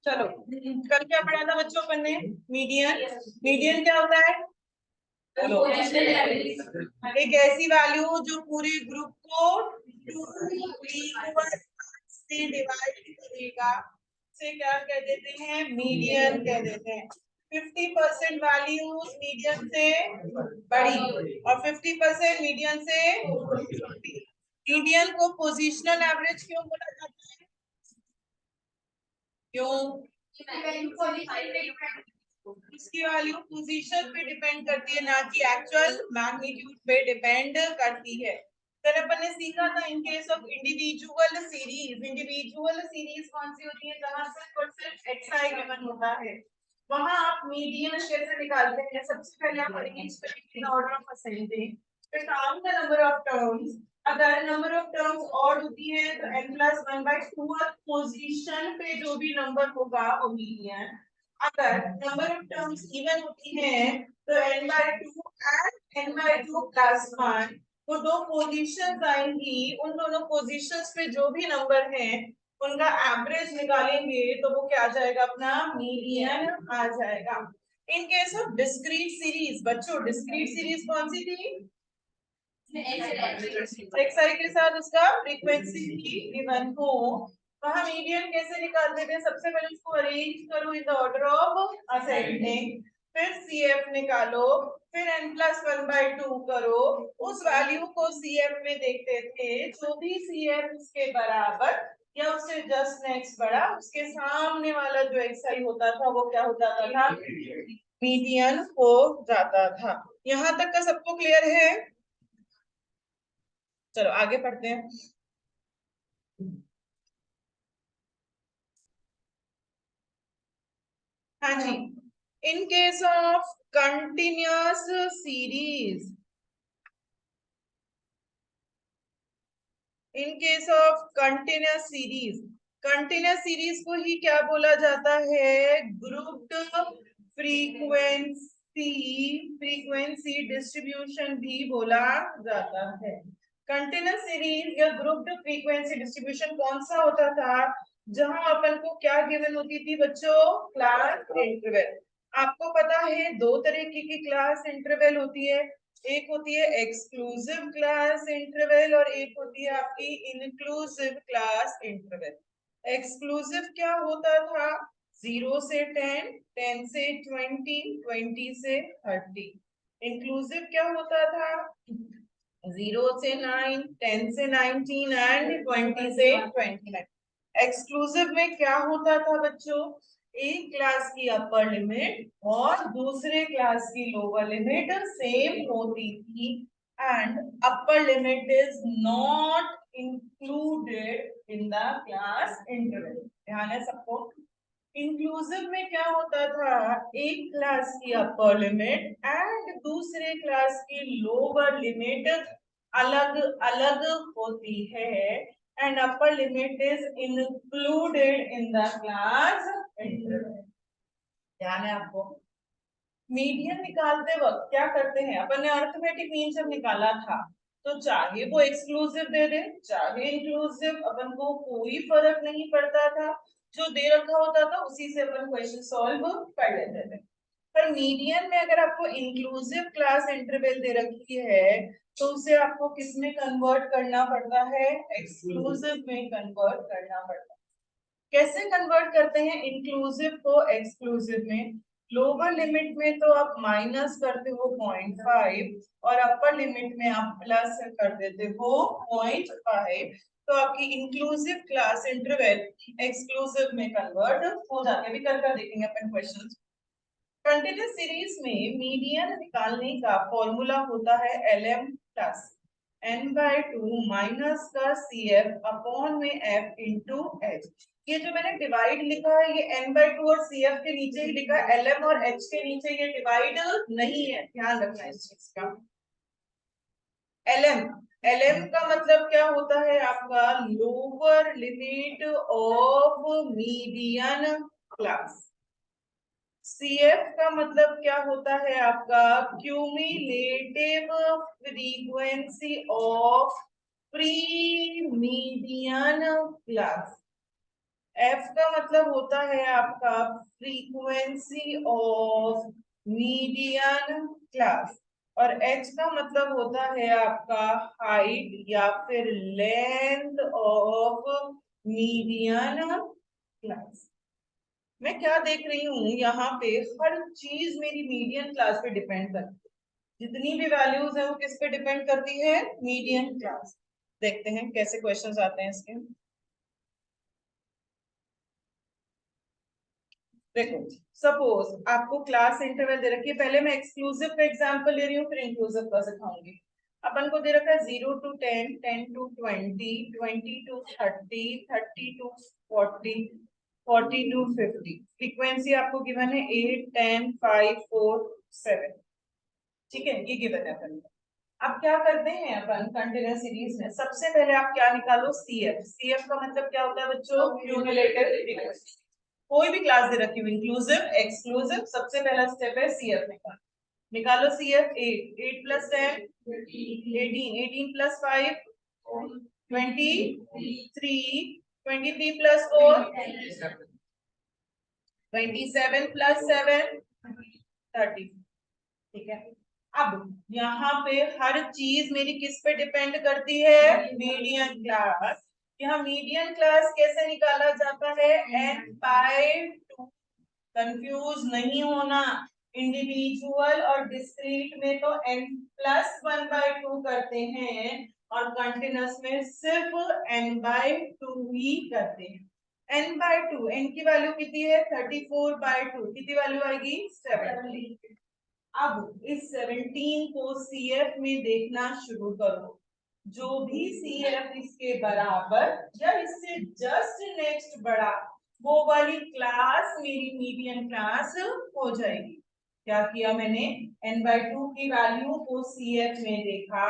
चलो, कल क्या पढ़ा था बच्चों अपन ने? मीडियन। मीडियन क्या होता है? बोलो। एक ऐसी वैल्यू जो पूरे ग्रुप को टू इक्वल से डिवाइड करेगा, से क्या कह देते हैं? मीडियन कह देते हैं। 50% वैल्यूज मीडियन से बड़ी और 50% मीडियन से छोटी। मीडियन को पोजिशनल एवरेज क्यों बोला जाता है? क्यों? इसकी वैल्यू पोजीशन पे डिपेंड करती है, ना कि एक्चुअल मैग्नीट्यूड पे डिपेंड करती है। फिर अपन ने सीखा था इन case of individual series. Individual series कौन सी होती है? जहां सिर्फ और सिर्फ xi गिवन होता है। वहां आप मीडियन कैसे निकालते हैं? सबसे पहले आप अरेंज करेंगे इन ऑर्डर ऑफ असेंडिंग, फिर count the number of terms. अगर नंबर ऑफ टर्म्स ऑड होती है तो n+1/2 पोजीशन पे जो भी नंबर होगा वो मीडियन। अगर नंबर ऑफ टर्म्स इवन होती है तो n/2 एंड n/2 + 1, वो दो पोजीशंस आएंगी, उन दोनों पोजीशंस पे जो भी नंबर है उनका एवरेज निकालेंगे तो वो क्या आ जाएगा? अपना मीडियन आ जाएगा। इन केस ऑफ डिस्क्रीट सीरीज, बच्चों डिस्क्रीट सीरीज कौन सी थी? xi के साथ उसका फ्रीक्वेंसी भी गिवन हो, वहां मीडियन कैसे निकालते थे? सबसे पहले उसको अरेंज करो in the order of ascending, फिर CF निकालो, फिर n+1/2 करो, उस वैल्यू को CF में देखते थे, जो भी CF उसके बराबर या उससे जस्ट नेक्स्ट बड़ा, उसके सामने वाला जो xi होता था वो क्या हो जाता था? मीडियन हो जाता था। यहां तक का सबको क्लियर है? चलो आगे पढ़ते हैं। हाँ जी, in case of continuous series, in case of continuous series, continuous series को ही क्या बोला जाता है? ग्रुप्ड फ्रीक्वेंसी, फ्रीक्वेंसी डिस्ट्रीब्यूशन भी बोला जाता है। कंटिन्यूअस सीरीज या ग्रुप्ड फ्रीक्वेंसी डिस्ट्रीब्यूशन कौन सा होता था? जहां अपन को क्या गिवन होती थी बच्चों? Class interval. आपको पता है दो तरीके की क्लास इंटरवल होती है, एक होती है एक्सक्लूसिव क्लास इंटरवल और एक होती है आपकी इनक्लूसिव क्लास इंटरवल। एक्सक्लूसिव क्या होता था? 0 से 10, 10 से 20, 20 से 30। इंक्लूसिव क्या होता था? 0 से 9, 10 से 19 एंड 20 से 29। एक्सक्लूसिव में क्या होता था बच्चों? एक क्लास की अपर लिमिट और दूसरे क्लास की लोअर लिमिट सेम होती थी and upper limit is not included in the class interval. ध्यान है सबको? इंक्लूसिव में क्या होता था? एक क्लास की अपर लिमिट एंड दूसरे क्लास की लोअर लिमिट अलग अलग होती है and upper limit is included in the class interval. ध्यान है आपको? मीडियन निकालते वक्त क्या करते हैं अपन ने? अरिथमेटिक मीन जब निकाला था तो चाहे वो एक्सक्लूसिव दे दे चाहे इंक्लूसिव, अपन को कोई फर्क नहीं पड़ता था, जो दे रखा होता था उसी से अपन क्वेश्चन सॉल्व कर लेते थे। पर मीडियन में अगर आपको इंक्लूसिव क्लास इंटरवल दे रखी है तो उसे आपको किस में कन्वर्ट करना पड़ता है? एक्सक्लूसिव में कन्वर्ट करना पड़ता है। कैसे कन्वर्ट करते हैं इंक्लूसिव को एक्सक्लूसिव में? लोअर लिमिट में तो आप माइनस करते हो 0.5 और अपर लिमिट में आप प्लस कर देते हो 0.5, तो आपकी इंक्लूसिव क्लास इंटरवल एक्सक्लूसिव में कन्वर्ट हो जाते हैं। अभी कर देखेंगे अपन क्वेश्चंस। कंटिन्यूअस सीरीज में मीडियन निकालने का फॉर्मूला होता है lm प्लस n/2 माइनस का CF अपॉन में f इंटू h। ये जो मैंने डिवाइड लिखा है ये n/2 और CF के नीचे ही लिखा है, lm और h के नीचे ये डिवाइड नहीं है, ध्यान रखना इस चीज का। lm, lm का मतलब क्या होता है आपका? Lower limit of median class. CF का मतलब क्या होता है आपका? Cumulative frequency of pre median class. F का मतलब होता है आपका फ्रीक्वेंसी ऑफ मीडियन क्लास, और एच का मतलब होता है आपका हाइट या फिर लेंथ ऑफ मीडियन क्लास। मैं क्या देख रही हूँ यहाँ पे, हर चीज मेरी मीडियन क्लास पे डिपेंड करती है। जितनी भी वैल्यूज है वो किस पे डिपेंड करती है, मीडियन क्लास। देखते हैं कैसे क्वेश्चंस आते हैं इसके। देखो, सपोज आपको क्लास इंटरवल दे रखी है, पहले मैं एक्सक्लूसिव का एग्जांपल ले रही हूँ, फिर इंक्लूसिव का सिखाऊंगी। अपन को दे रखा है 0 to 10, 10 to 20, 20 to 30, 30 to 40, 40 to 50। Frequency आपको गिवन है 8, 10, 5, 4, 7। ठीक है, ये गिवन है अपन को। अब क्या करते हैं अपन कंटीन्यूअस सीरीज में, सबसे पहले आप क्या निकालो, सीएफ। सीएफ का मतलब क्या होता है बच्चों, क्यूमुलेटिव फ्रीक्वेंसी। कोई भी क्लास दे रखी हुई, इंक्लूसिव एक्सक्लूसिव, सबसे पहला स्टेप है सीएफ निकाल। निकालो CF. 8, 8 plus 10 18, 18 plus 5 23, 23 plus 4 27 plus 7 30। ठीक है, अब यहाँ पे हर चीज मेरी किस पे डिपेंड करती है, मीडियन क्लास। यहाँ मीडियन क्लास कैसे निकाला जाता है, n/2। कंफ्यूज नहीं होना, इंडिविजुअल और डिस्क्रीट में तो n+1/2 करते हैं, और कंटिन्यूअस में सिर्फ n/2 ही करते हैं। n/2, n की वैल्यू कितनी है, 34/2, कितनी वैल्यू आएगी, 7। अब इस 17 को सीएफ में देखना शुरू करो। जो भी सीएफ इसके बराबर या इससे जस्ट नेक्स्ट बड़ा, वो वाली क्लास मेरी मीडियन क्लास हो जाएगी। क्या किया मैंने, n/2 की वैल्यू को सीएफ में देखा,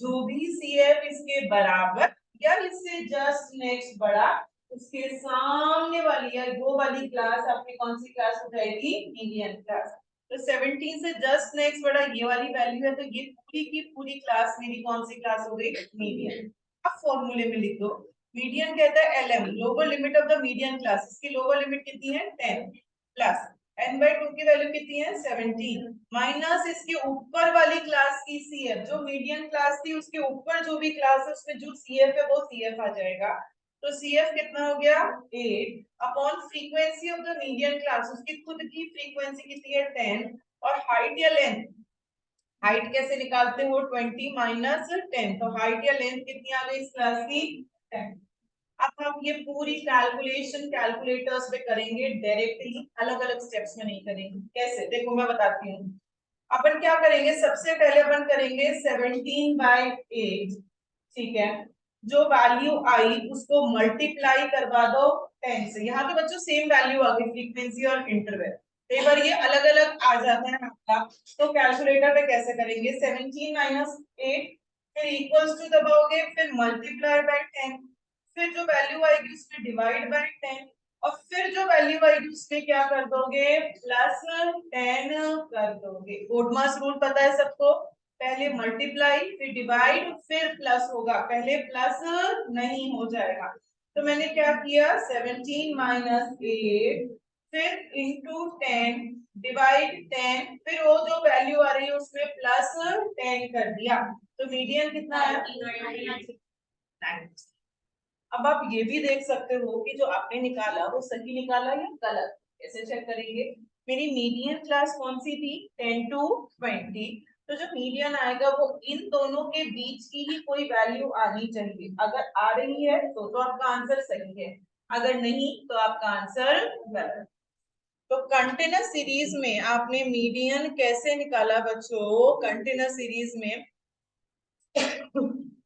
जो भी सीएफ इसके बराबर या इससे जस्ट नेक्स्ट बड़ा, उसके सामने वाली या वो वाली क्लास आपकी कौन सी क्लास हो जाएगी, मीडियन क्लास। तो 17 से जस्ट नेक्स्ट बड़ा ये वाली वैल्यू है, तो ये पूरी की पूरी क्लास मेरी कौन सी क्लास हो गई, मीडियन। अब फॉर्मूले में लिख दो, मीडियन कहता है LM, lower limit of the median class. इसकी लोअर लिमिट कितनी है, 10, प्लस n/2 की वैल्यू कितनी है, 17, माइनस इसके ऊपर वाली क्लास की सीएफ, जो मीडियन क्लास थी उसके ऊपर जो भी क्लास है उसमें जो सीएफ है वो सीएफ आ जाएगा। तो सीएफ कितना हो गया, 8 upon frequency of the median class, उसकी खुद की फ्रीक्वेंसी कितनी है, 10, और हाइट या लेंथ, हाइट कैसे निकालते हो, 20 माइनस 10, तो हाइट या लेंथ कितनी आ गई इस क्लास की, 10। अब हम ये पूरी कैलकुलेशन कैलकुलेटर्स पे करेंगे डायरेक्टली, अलग अलग स्टेप्स में नहीं करेंगे। कैसे, देखो मैं बताती हूँ। अपन क्या करेंगे, सबसे पहले अपन करेंगे 17/8। ठीक है, जो वैल्यू आई उसको मल्टीप्लाई करवा दो 10 से। यहाँ पे बच्चों सेम वैल्यू आ गई, फ्रीक्वेंसी और इंटरवल। कई बार ये अलग अलग आ जाता है आपका, तो कैलकुलेटर पे कैसे करेंगे, 17 माइनस 8, फिर इक्वल्स टू दबाओगे, फिर मल्टीप्लाई बाय 10, फिर जो वैल्यू आएगी उसमें डिवाइड बाय 10, और फिर जो वैल्यू आएगी उसमें क्या कर दोगे, +10 कर दोगे। कोडमास रूल पता है सबको, पहले मल्टीप्लाई फिर डिवाइड फिर प्लस होगा, पहले प्लस नहीं हो जाएगा। तो मैंने क्या किया, 17 माइनस 8 फिर इंटू 10 डिवाइड 10, फिर वो जो वैल्यू आ रही है उसमें +10 कर दिया, तो मीडियन कितना है, 9। अब आप ये भी देख सकते हो कि जो आपने निकाला वो सही निकाला या गलत, कैसे चेक करेंगे। मेरी मीडियन क्लास कौन सी थी, 10 to 20, तो जो मीडियन आएगा वो इन दोनों के बीच की ही कोई वैल्यू आनी चाहिए। अगर आ रही है तो आपका आंसर सही है, अगर नहीं तो आपका आंसर गलत। तो कंटिन्यूअस सीरीज में आपने मीडियन कैसे निकाला बच्चों, कंटिन्यूअस सीरीज में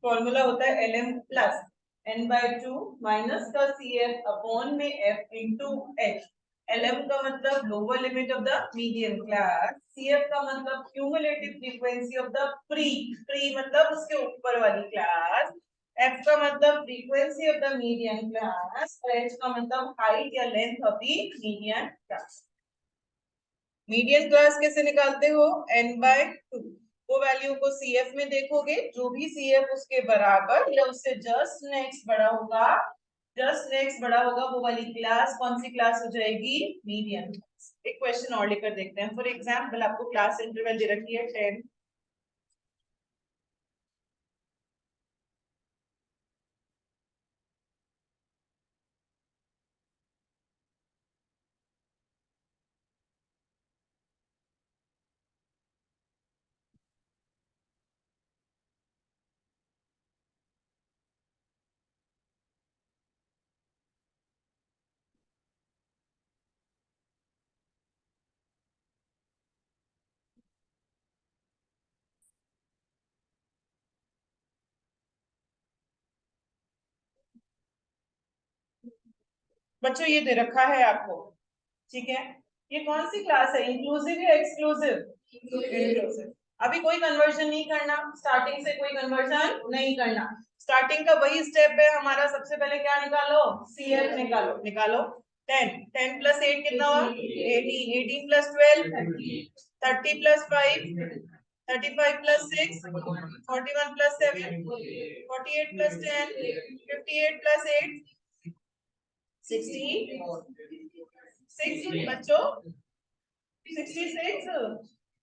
फॉर्मूला होता है lm प्लस n/2 माइनस का cf अपॉन में f इंटू h। lm का मतलब lower limit of the median class, cf का मतलब cumulative frequency of the pre, pre मतलब उसके ऊपर वाली क्लास, f का मतलब frequency of the median class, और h का मतलब हाइट या length of the median class. Median class कैसे निकालते हो, n/2, वो वैल्यू को CF में देखोगे, जो भी CF उसके बराबर या उससे जस्ट नेक्स्ट बड़ा होगा, जस्ट नेक्स्ट बड़ा होगा वो वाली क्लास कौन सी क्लास हो जाएगी? Median class. एक क्वेश्चन और लेकर देखते हैं। फॉर एग्जाम्पल आपको क्लास इंटरवल दे रखी है 10। बच्चों ये दे रखा है आपको, ठीक है। ये कौन सी क्लास है? इंक्लूसिव या एक्सक्लूसिव? इंक्लूसिव। अभी कोई कन्वर्जन नहीं करना, स्टार्टिंग से कोई कन्वर्जन नहीं करना। स्टार्टिंग का वही स्टेप है हमारा। सबसे पहले क्या निकालो? सीएफ निकालो। निकालो 10। 10 प्लस 8 कितना हुआ? 18। 18 plus 12 30 plus 5 35 plus 6 41 plus 7 48 plus 10 58 plus 8 60 6 बच्चों 66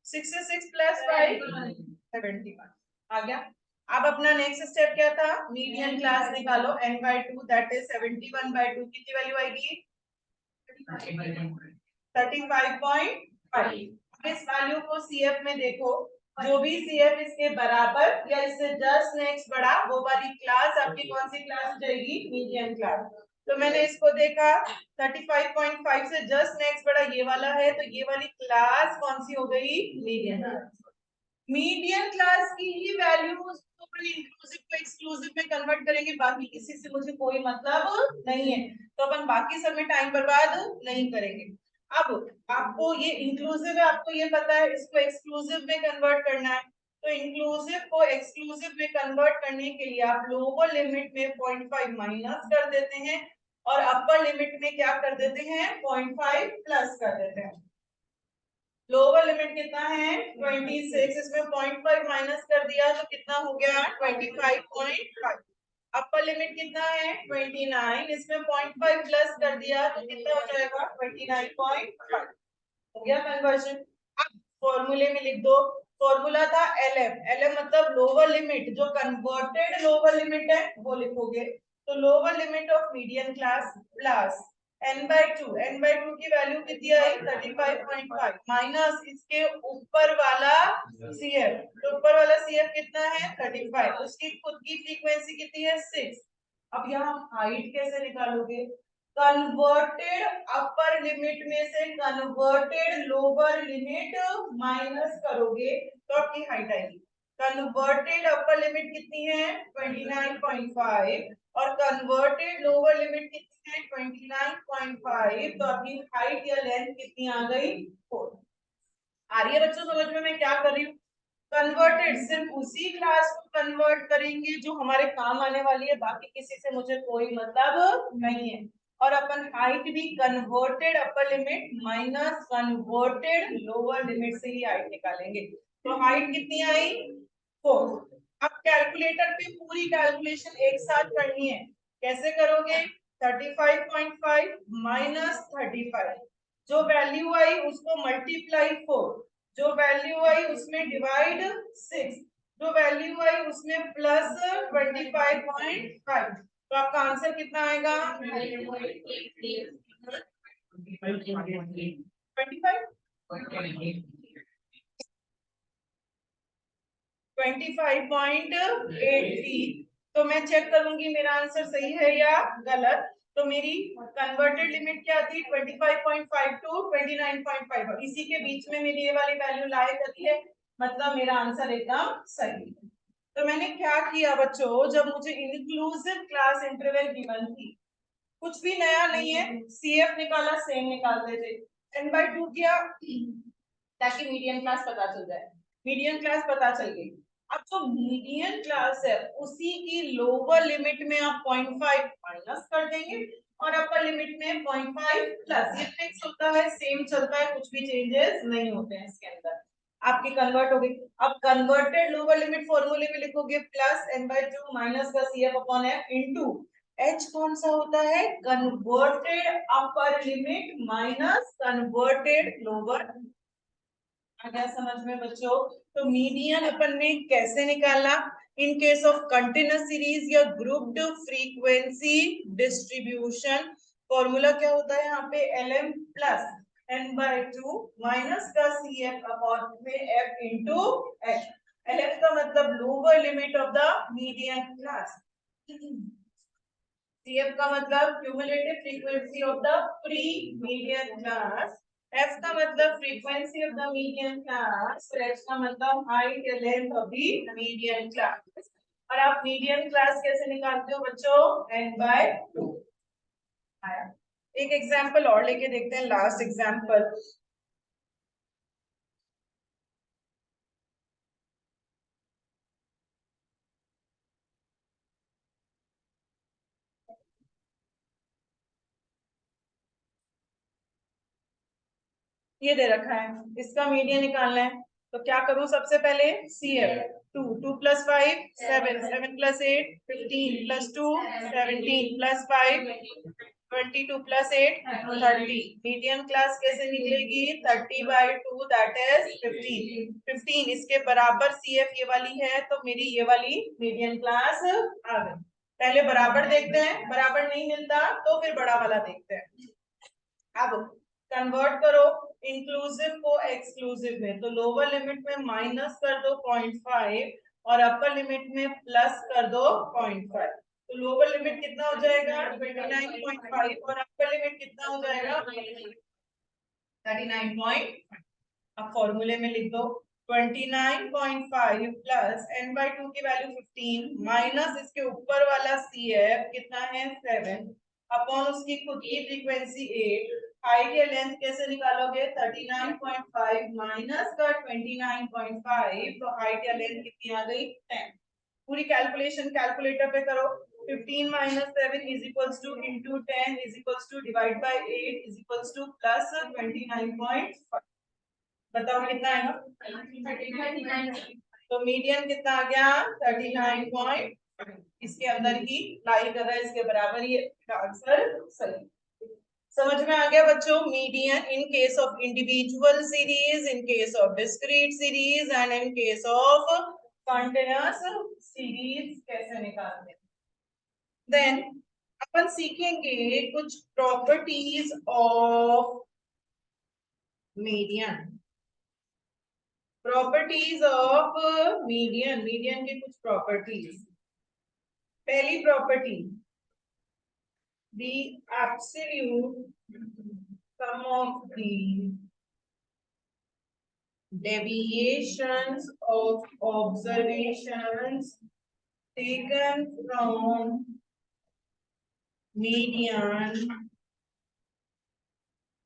66 प्लस 5 71 आ गया। अब अपना नेक्स्ट स्टेप क्या था? मीडियन क्लास निकालो n by 2 that is 71 by 2 कितनी वैल्यू आएगी? 35.5। इस वैल्यू को सीएफ में देखो, जो भी सीएफ इसके बराबर या इससे जस्ट नेक्स्ट बड़ा वो वाली क्लास आपकी कौन सी क्लास हो जाएगी? Median class. तो मैंने इसको देखा 35.5 से जस्ट नेक्स्ट बड़ा ये वाला है, तो ये वाली क्लास कौन सी हो गई? मीडियन। मीडियन क्लास की ही वैल्यूज को अपन इंक्लूसिव को एक्सक्लूसिव में कन्वर्ट करेंगे, बाकी किसी से मुझे कोई मतलब नहीं है, तो अपन बाकी सब में टाइम बर्बाद नहीं करेंगे। अब आपको ये इंक्लूसिव है, आपको ये पता है, इसको एक्सक्लूसिव में कन्वर्ट करना है। तो इंक्लूसिव को एक्सक्लूसिव में कन्वर्ट करने के लिए आप लोअर लिमिट में 0.5 माइनस कर देते हैं और अपर लिमिट में क्या कर देते हैं? 0.5 प्लस कर देते हैं। लोअर लिमिट कितना है? 26। इसमें 0.5 माइनस कर दिया तो कितना हो गया? 25.5। अपर लिमिट कितना है? 29। इसमें 0.5 प्लस कर दिया तो कितना हो जाएगा? 29.5। हो गया कन्वर्जन। अब फॉर्मूले में लिख दो। फॉर्मूला था LM। LM मतलब लोअर लिमिट, जो कन्वर्टेड लोअर लिमिट है वो लिखोगे। तो lower limit of median class plus n/2 की वैल्यू कितनी आई? 35.5 माइनस इसके ऊपर वाला CF। तो ऊपर वाला CF कितना है? 35। उसकी खुद की फ्रीक्वेंसी कितनी है? 6। अब यहाँ हाइट कैसे निकालोगे? कन्वर्टेड अपर लिमिट में से कन्वर्टेड लोअर लिमिट माइनस करोगे तो आपकी हाइट आएगी। कन्वर्टेड अपर लिमिट कितनी है? 29.5 और कन्वर्टेड लोअर लिमिट कितनी है? 29.5। तो आपकी हाइट या लेंथ कितनी आ गई? 4। आ रही है बच्चों समझ में मैं क्या कर रही हूँ? कन्वर्टेड सिर्फ उसी क्लास को कन्वर्ट करेंगे जो हमारे काम आने वाली है, बाकी किसी से मुझे कोई मतलब नहीं है। और अपन हाइट भी converted upper limit minus converted lower limit से ही हाइट निकालेंगे। तो हाइट कितनी आई? 4। अब कैलकुलेटर पे पूरी कैलकुलेशन एक साथ करनी है। कैसे करोगे? 35.5 माइनस 35, जो वैल्यू आई उसको मल्टीप्लाई 4, जो वैल्यू आई उसमें डिवाइड 6, जो वैल्यू आई उसमें प्लस 25.5। तो आपका आंसर कितना आएगा? 25.83। तो मैं चेक करूंगी मेरा आंसर सही है या गलत। तो मेरी कन्वर्टेड लिमिट क्या थी? 25.5 टू 29.5। इसी के बीच में मेरी ये वाली वैल्यू लाए करती है, मतलब मेरा आंसर एकदम सही है। तो मैंने क्या किया बच्चों, जब मुझे इंक्लूसिव क्लास इंटरवल गिवन थी, कुछ भी नया नहीं है, CF निकाला, सेम निकालते थे। n/2 किया ताकि मीडियन क्लास पता चल जाए। मीडियन क्लास पता चल गई। अब जो मीडियन क्लास है उसी की लोअर लिमिट में आप 0.5 माइनस कर देंगे और अपर लिमिट में 0.5 प्लस। ये फिक्स होता है, सेम चलता है, कुछ भी चेंजेस नहीं होते हैं इसके अंदर। आपकी कन्वर्ट हो गई। अब कन्वर्टेड लोअर लिमिट फॉर्मूले में लिखोगे प्लस n/2 माइनस का CF upon F into h कौन सा होता है? Converted upper limit minus converted lower. आ गया समझ में बच्चों? तो मीडियन अपन ने कैसे निकाला? इन केस ऑफ कंटिन्यूअस सीरीज या ग्रुप्ड फ्रीक्वेंसी डिस्ट्रीब्यूशन फॉर्मूला क्या होता है यहाँ पे? lm प्लस n/2 माइनस का cf अपॉन में f इंटू h। lf का मतलब lower limit of the median class, cf का मतलब cumulative frequency of the pre median class, f का मतलब frequency of the median class, h का मतलब हाइट या length of the median class. और आप मीडियन क्लास कैसे निकालते हो बच्चों? n/2 आया। एक एग्जांपल और लेके देखते हैं, लास्ट एग्जांपल। ये दे रखा है, इसका मीडियन निकालना है, तो क्या करूं? सबसे पहले CF 2 plus 5 7 7 plus 8 15 plus 2 17 plus 5 22 plus 8 30। Median class कैसे निकलेगी? 30/2 दैट इज 15। 15 इसके बराबर CF ये वाली है, तो मेरी ये वाली मीडियन क्लास आ गई। पहले बराबर देखते हैं, बराबर नहीं मिलता तो फिर बड़ा वाला देखते हैं। अब कन्वर्ट करो इंक्लूसिव को एक्सक्लूसिव में, तो लोअर लिमिट में माइनस कर दो 0.5 और अपर लिमिट में प्लस कर दो 0.5। तो लोअर लिमिट कितना हो जाएगा? 29.5 और अपर लिमिट कितना हो जाएगा? 39.5। अब फॉर्मूले में लिख दो 29.5 प्लस n/2 की वैल्यू 15 माइनस इसके ऊपर वाला CF कितना है? 7 अपॉन उसकी खुद की फ्रीक्वेंसी 8। हाइट या लेंथ कैसे निकालोगे? 39.5 माइनस का 29.5, तो हाइट या लेंथ कितनी आ गई? 10। पूरी कैलकुलेशन कैलकुलेटर पे करो। 15 minus 7 is equals to into 10 is equals to divide by 8 is equals to plus 29.5। बताओ कितना आएगा? तो मीडियन कितना आ गया? 39.5। इसके अंदर ही लाई कर रहा है, इसके बराबर ही आंसर सही। समझ में आ गया बच्चों? Median in case of individual series, in case of discrete series and in case of continuous series कैसे निकालते हैं। देन अपन सीखेंगे कुछ properties of median. Properties of median, median की कुछ प्रॉपर्टीज। पहली property, the absolute sum of the deviations of observations taken from median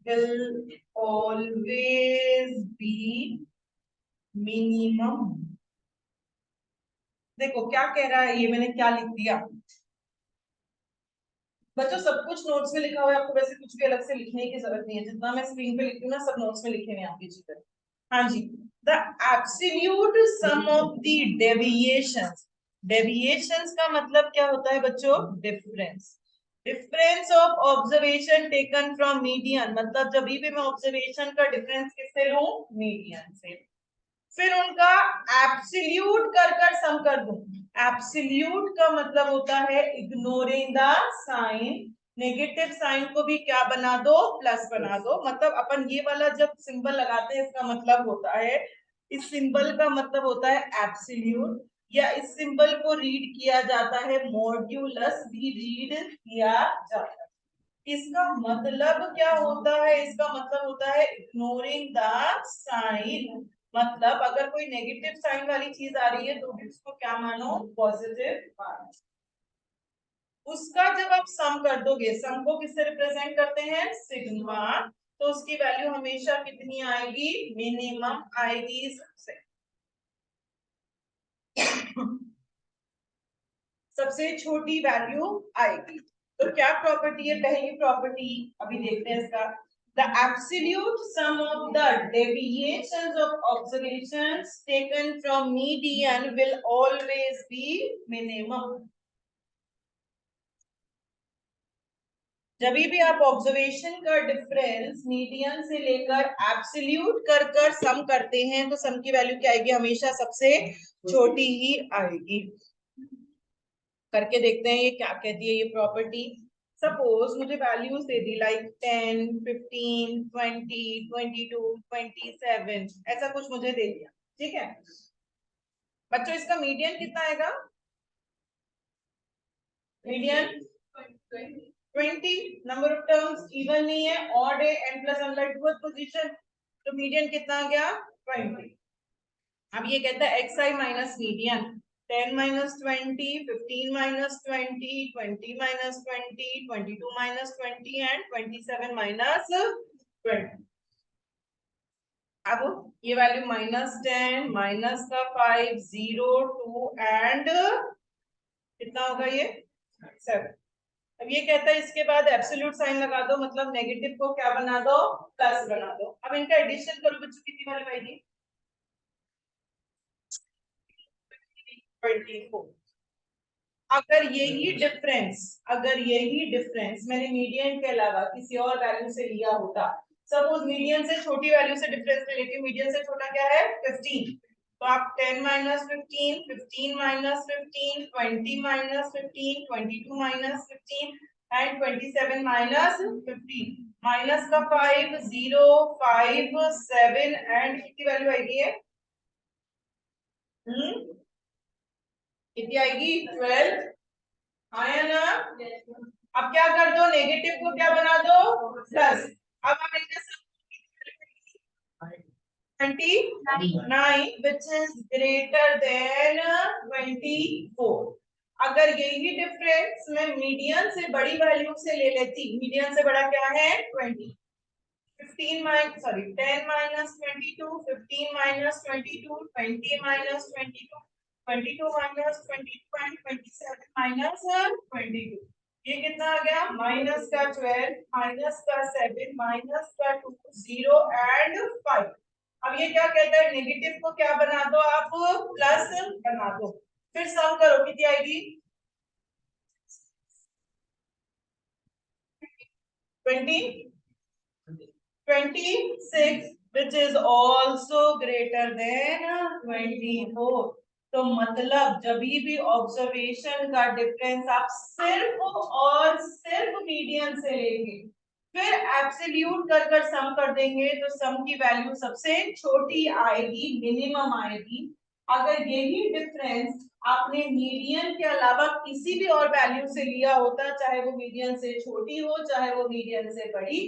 will always be minimum। देखो क्या कह रहा है, ये मैंने क्या लिख दिया बच्चों? सब कुछ नोट्स में लिखा हुआ है, आपको वैसे कुछ भी अलग से लिखने की जरूरत नहीं है। जितना मैं स्क्रीन पे लिखती हूँ ना, सब नोट्स में लिखे हुए आपकी चीजें। हाँ जी, the absolute sum of the deviations. Deviations का मतलब क्या होता है बच्चों? Difference. Difference of observation taken from median, मतलब जब भी मैं ऑब्जर्वेशन का डिफरेंस किससे लूं? मीडियन से। फिर उनका एब्सोल्यूट कर सम कर दूं। एब्सोल्यूट का मतलब होता है ignoring the sign. Negative sign को भी क्या बना दो? प्लस बना दो। मतलब अपन ये वाला जब सिंबल लगाते हैं, इसका मतलब होता है, इस सिंबल का मतलब होता है एब्सोल्यूट, या इस सिंबल को रीड किया जाता है मॉड्यूलस भी रीड किया जाता है। इसका मतलब क्या होता है? इसका मतलब होता है इग्नोरिंग द साइन। मतलब अगर कोई नेगेटिव साइन वाली चीज आ रही है तो भी उसको क्या मानो? पॉजिटिव मानो। उसका जब आप सम कर दोगे, सम को किससे रिप्रेजेंट करते हैं? सिग्मा। तो उसकी वैल्यू हमेशा कितनी आएगी? मिनिमम आएगी सबसे। सबसे छोटी वैल्यू आएगी। तो क्या प्रॉपर्टी है? पहली प्रॉपर्टी अभी देखते हैं इसका। The absolute sum of the deviations of observations taken from median will always be minimum। जब भी आप ऑब्जर्वेशन का डिफरेंस मीडियन से लेकर एब्सोल्यूट कर सम करते हैं तो सम की वैल्यू क्या आएगी, हमेशा सबसे छोटी ही आएगी। करके देखते हैं ये क्या कहती है ये प्रॉपर्टी। सपोज मुझे वैल्यूज दे दी लाइक 10, 15, 20, 22, 27, ऐसा कुछ मुझे दे दिया, ठीक है बच्चों। इसका मीडियन कितना आएगा, median 20। Number of terms even नहीं है, ऑड है, n प्लस अनलाइक पोजीशन, तो मीडियन कितना आ गया 20। अब ये कहता है xi minus median, 10 minus 20, 15 minus 20, 20 minus 20, 22 minus 20 and 27 minus 20। अब ये वैल्यू -10 माइनस का 5 0 2 एंड कितना होगा ये 7। अब ये कहता है इसके बाद एब्सोल्यूट साइन लगा दो, मतलब नेगेटिव को क्या बना दो, प्लस बना दो। अब इनका एडिशन करो बच्चों, कितनी वैल्यू आएगी 24। अगर यही डिफरेंस मैंने मीडियन के अलावा किसी और वैल्यू से लिया होता, सपोज मीडियन से छोटी वैल्यू से डिफरेंस ले लेती हूँ, मीडियन से छोटा क्या है 15, तो आप 10 minus 15, 15 minus 15, 20 minus 15, 22 minus 15 and 27 minus 15, minus का 5 0 5 7 एंड कितनी वैल्यू आएगी है, कितनी आएगी 12, आया ना। अब क्या कर दो, नेगेटिव को क्या बना दो प्लस। अब आप इनका 29 विच इज ग्रेटर देन 24। अगर यही डिफरेंस मैं मीडियन से बड़ी वैल्यू से ले लेती, मीडियन से बड़ा क्या है 20, 15 minus sorry 10 minus 22, 15 minus 22, 20 minus 22, 22 minus 22 and 27 minus 22, ये कितना आ गया माइनस का 12, माइनस का 7, माइनस का 2 0 एंड 5। अब ये क्या कहता है, नेगेटिव को क्या बना दो आप प्लस बना दो, फिर सम करो कितनी आएगी 20 26 which is also greater than 24। तो मतलब जब भी ऑब्जर्वेशन का डिफरेंस आप सिर्फ और सिर्फ मीडियन से लेंगे, फिर एब्सोल्यूट कर सम कर देंगे तो सम की वैल्यू सबसे छोटी आएगी, मिनिमम आएगी। अगर यही डिफरेंस आपने मीडियन के अलावा किसी भी और वैल्यू से लिया होता, चाहे वो मीडियन से छोटी हो चाहे वो मीडियन से बड़ी,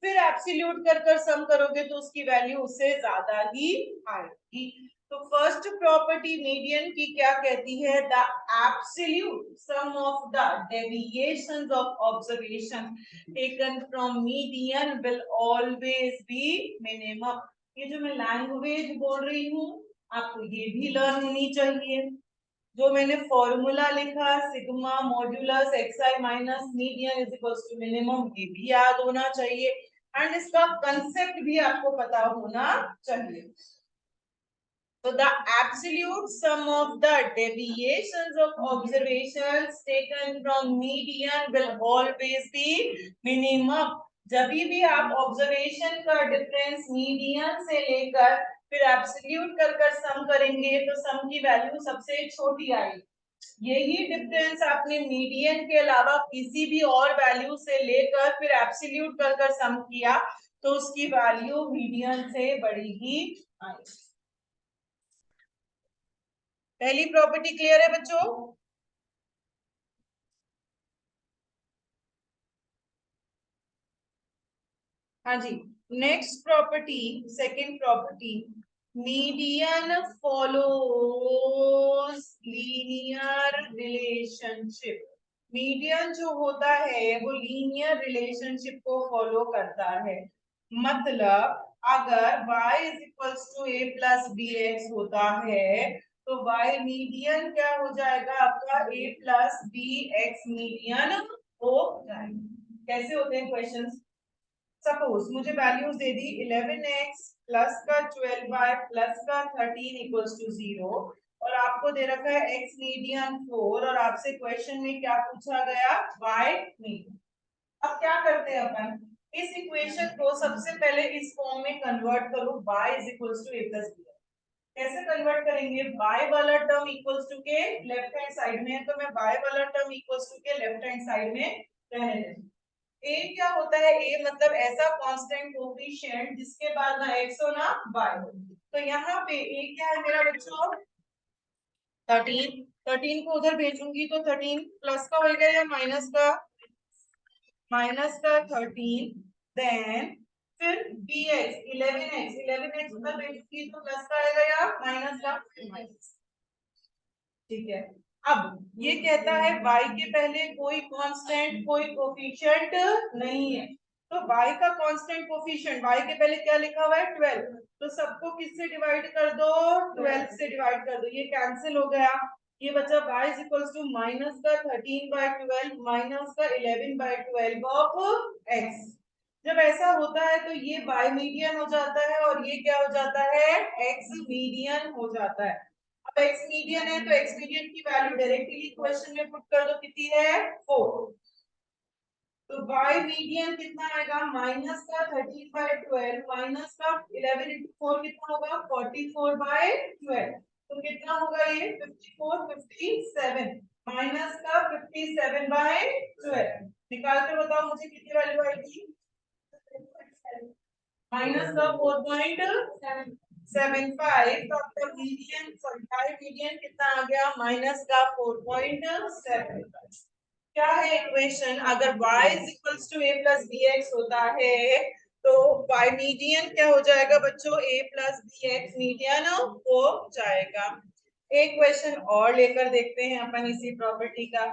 फिर एब्सोल्यूट कर सम करोगे तो उसकी वैल्यू उससे ज्यादा ही आएगी। तो फर्स्ट प्रॉपर्टी मीडियन की क्या कहती है, the absolute sum of the deviations of observation taken from median will always be minimum. ये जो मैं लैंग्वेज बोल रही हूँ आपको ये भी लर्न होनी चाहिए। जो मैंने फॉर्मूला लिखा sigma modulus xi minus median is equals to minimum, ये भी याद होना चाहिए एंड इसका कंसेप्ट भी आपको पता होना चाहिए। So the absolute sum of the deviations of observations taken from median will always be minimum। जब भी आप ऑब्जर्वेशन का डिफरेंस मीडियन से लेकर फिर एब्सोल्यूट कर सम करेंगे तो सम की वैल्यू सबसे छोटी आएगी। यही डिफरेंस आपने मीडियन के अलावा किसी भी और वैल्यू से लेकर फिर एब्सोल्यूट कर सम किया तो उसकी वैल्यू मीडियन से बड़ी ही आएगी। पहली प्रॉपर्टी क्लियर है बच्चों? हाँ जी, next property, second property, median follows linear relationship. Median जो होता है वो लीनियर रिलेशनशिप को फॉलो करता है। मतलब अगर y is equals to a plus b x होता है तो y मीडियन क्या हो जाएगा आपका a plus b x median हो जाएगा। कैसे होते हैं क्वेश्चंस, सपोज मुझे वैल्यूज दे दी 11x प्लस का 12y प्लस का 13 इक्वल्स टू 0 और आपको दे रखा है x मीडियन 4 और आपसे क्वेश्चन में क्या पूछा गया y मीडियन। अब क्या करते हैं अपन, इस इक्वेशन को सबसे पहले इस फॉर्म में कन्वर्ट करो, y is equals to a plus b. कैसे कन्वर्ट करेंगे, y वाला टर्म इक्वल्स टू के लेफ्ट हैंड साइड में है, तो मैं y वाला टर्म इक्वल्स टू के लेफ्ट हैंड साइड में रहने देती हूं। a क्या होता है, a मतलब ऐसा कांस्टेंट कोफिशिएंट जिसके बाद ना x हो ना y हो। तो यहाँ पे a क्या है मेरा बच्चों, 13। 13 को उधर भेजूंगी तो 13 प्लस का होगा या माइनस का, माइनस का 13, देन फिर bx 11x, 11x उधर भेजूंगी तो प्लस का आएगा या माइनस का, माइनस। ठीक है, अब ये कहता है y के पहले कोई कांस्टेंट कोई कोफिशिएंट नहीं है, तो y का कांस्टेंट कोफिशिएंट y के पहले क्या लिखा हुआ है 12, तो सबको किससे डिवाइड कर दो, 12 से डिवाइड कर दो, ये कैंसिल हो गया, ये बचा y is equals to minus का 13/12 माइनस का 11/12 ऑफ x। जब ऐसा होता है तो ये y मीडियन हो जाता है और ये क्या हो जाता है, x मीडियन हो जाता है। अब x मीडियन है तो x मीडियन की वैल्यू डायरेक्टली क्वेश्चन में पुट कर दो, कितनी है 4, तो y मीडियन कितना आएगा, माइनस का 13/12 माइनस का 11 इंटू 4 कितना होगा 44/12, तो कितना होगा ये 54 57 माइनस का 57/12, निकाल के बताओ मुझे कितनी वैल्यू आएगी, माइनस का 4.75, तो आपका मीडियन सॉरी मीडियन कितना आ गया, माइनस का 4.75। क्या है इक्वेशन, अगर y is equals to a plus b x होता है तो y मीडियन क्या हो जाएगा बच्चों, a plus b x median हो जाएगा। एक क्वेश्चन और लेकर देखते हैं अपन इसी प्रॉपर्टी का।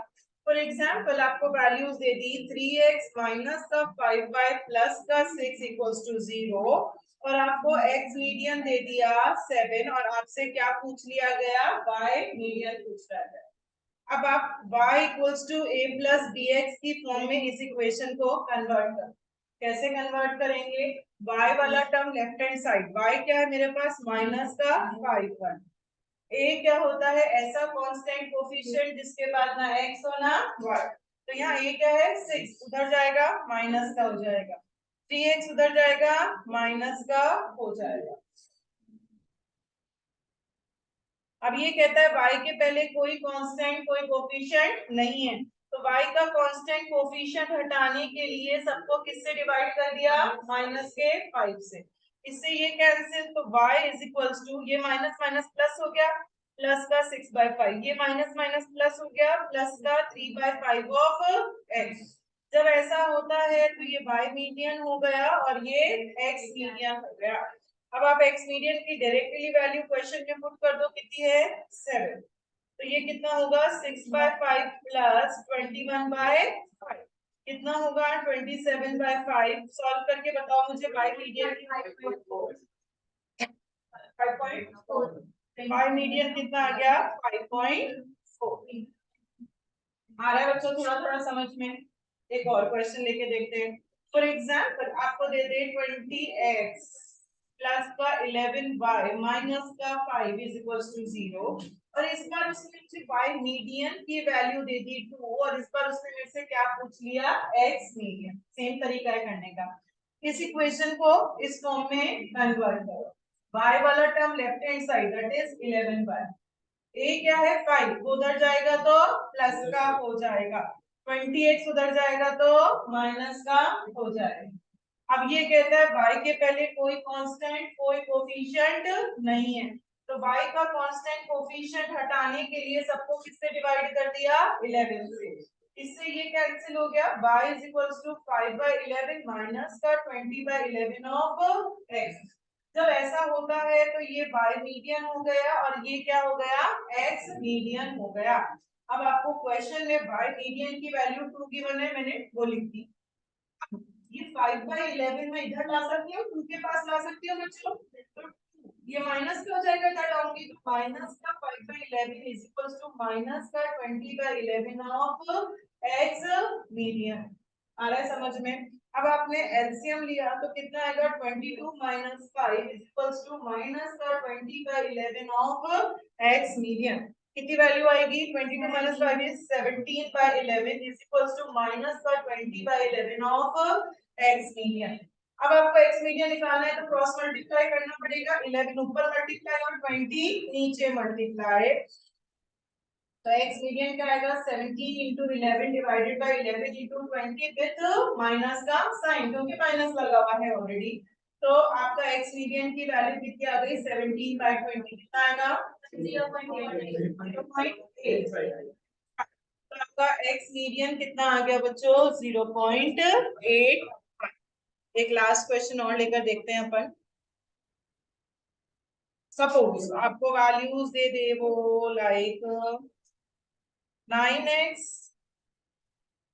फॉर एग्जाम्पल आपको वैल्यूज दे दी 3x माइनस का 5y प्लस का 6 इक्वल्स टू 0 और आपको x मीडियन दे दिया 7 और आपसे क्या पूछ लिया गया, y मीडियन पूछ रहा है। अब आप y equals to a plus b x की फॉर्म में इस इक्वेशन को कन्वर्ट कर, कैसे कन्वर्ट करेंगे, y वाला term left hand side, y क्या है मेरे पास माइनस का 5 a क्या होता है, ऐसा कांस्टेंट कोफिशिएंट जिसके बाद ना x हो ना y, तो यहाँ a क्या है 6, उधर जाएगा माइनस का हो जाएगा, 3x उधर जाएगा माइनस का हो जाएगा। अब ये कहता है y के पहले कोई कांस्टेंट कोई कोफिशिएंट नहीं है, तो y का कांस्टेंट कोफिशिएंट हटाने के लिए सबको किससे डिवाइड कर दिया, माइनस के 5 से, इससे ये कैंसिल, तो y इज इक्वल्स टू ये माइनस माइनस प्लस हो गया, प्लस का 6/5, ये माइनस माइनस प्लस हो गया, प्लस का 3/5 ऑफ x। जब ऐसा होता है तो ये y मीडियन हो गया और ये x मीडियन हो गया। अब आप x मीडियन की डायरेक्टली वैल्यू क्वेश्चन में पुट कर दो, कितनी है 7, तो ये कितना होगा 6/5 प्लस 21/5, कितना होगा 27/5, सॉल्व करके बताओ मुझे y मीडियन की 5.4, y मीडियन कितना आ गया 5.4। आ रहा है बच्चों थोड़ा थोड़ा समझ में। एक और क्वेश्चन लेके देखते हैं। फॉर एग्जाम्पल आपको दे दे 20x प्लस का 11y माइनस का 5 इज इक्वल्स टू 0 और इस बार उसने मुझे y मीडियन की वैल्यू दे दी 2 और इस बार उसने मेरे से क्या पूछ लिया x मीडियन। सेम तरीका है करने का, इस इक्वेशन को इस फॉर्म में कन्वर्ट करो, y वाला term left hand side that is 11y, ए क्या है 5, उधर जाएगा तो प्लस का हो जाएगा, 20x उधर जाएगा तो माइनस का हो जाएगा। अब ये कहता है y के पहले कोई कांस्टेंट कोई कोफिशिएंट नहीं है, तो y का कांस्टेंट कोफिशिएंट हटाने के लिए सबको किससे डिवाइड कर दिया 11 से, इससे ये कैंसिल हो गया, y is equals to 5/11 minus का 20/11 ऑफ x। जब ऐसा होता है तो ये y मीडियन हो गया और ये क्या हो गया x मीडियन हो गया। अब आपको क्वेश्चन में y मीडियन की वैल्यू 2 गिवन है, मैंने वो लिख दी। ये 5/11 में इधर ला सकती हूँ, 2 के पास ला सकती हूँ बच्चों, तो ये माइनस का हो जाएगा, इधर लाऊंगी तो माइनस का 5/11 इज इक्वल्स टू माइनस का 20/11 ऑफ x मीडियन। आ रहा है समझ में। अब आपने एलसीएम लिया तो कितना आएगा 22 minus 5 is equals to minus का 20/11 ऑफ x मीडियन। कितनी वैल्यू आएगी 22 minus 5 is 17/11 is equals to minus का 20/11 ऑफ x मीडियन। अब आपको x मीडियन निकालना है तो क्रॉस मल्टीप्लाई करना पड़ेगा, 11 ऊपर मल्टीप्लाई और 20 नीचे मल्टीप्लाई। तो x मीडियन क्या आएगा 17 into 11 divided by 11 into 20 with minus का साइन, क्योंकि माइनस लगा हुआ है ऑलरेडी। तो आपका x मीडियन की वैल्यू कितनी आ गई 17/20, कितना आएगा 0.8। तो आपका x मीडियन कितना आ गया बच्चों 0.8। एक लास्ट क्वेश्चन और लेकर देखते हैं अपन। सपोज आपको वैल्यूज दे दे वो लाइक 9x